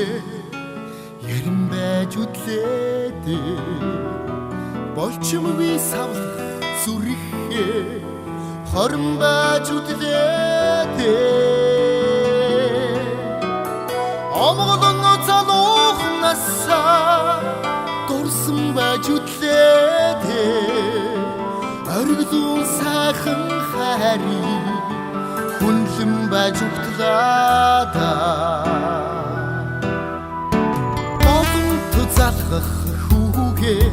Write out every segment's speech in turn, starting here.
ярим байж үтлээдээ болчмгүй савлах зүрхээ хорон байж үтлээдээ омголон залуухнасаа дурсан байж үтлээдээ оргилуун сайхан хайрыг хүнлэн байж угтлаада залгах хүүгээ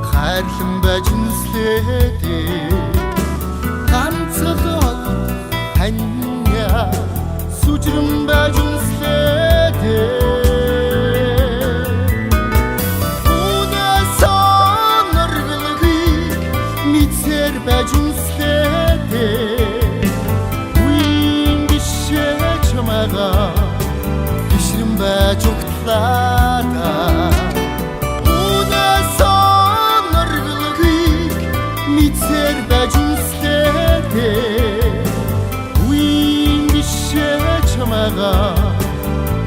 хайрлан байж үнслээдээ ганцхан таня сүжрэн байж үнслээдээ үнэсэн нэргэлгийг мэдсээр байж үнслээдээ үин бишээ чамаага бишрэн байж угтлаада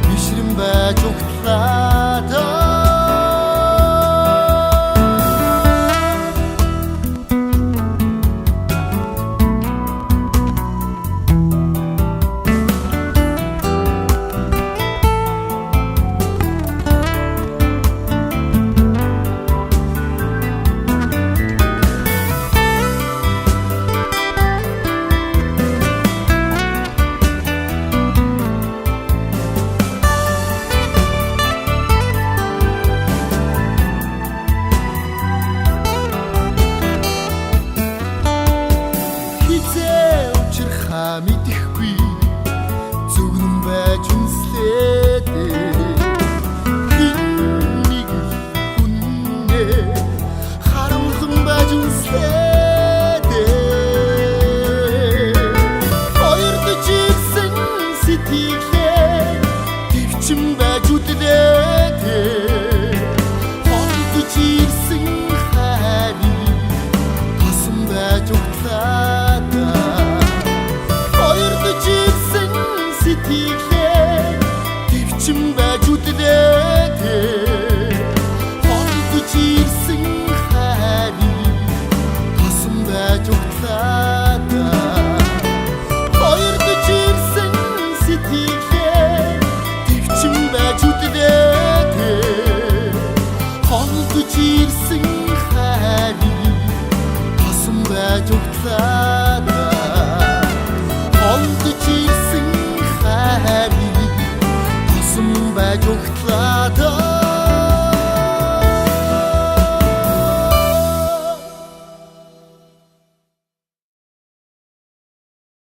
бишрэн байж угтлаада мэдхгүй зүгнэн байж үнслээдээ хин нэг хүннэ харамхан байж үнслээдээ хоёрд чигсэн сэтгэлээ төвчм байж үтлээдээ холд чигсэн хайрыг хасан байж угтлаада төвчм байж үтлээдээ холд чигсэн хайрыг хасан байж угтлаада хоёрд чигсэн сэтгэлээ төвчм байж үтлээдээ холд чигсэн хайрыг хасан байж угтлаада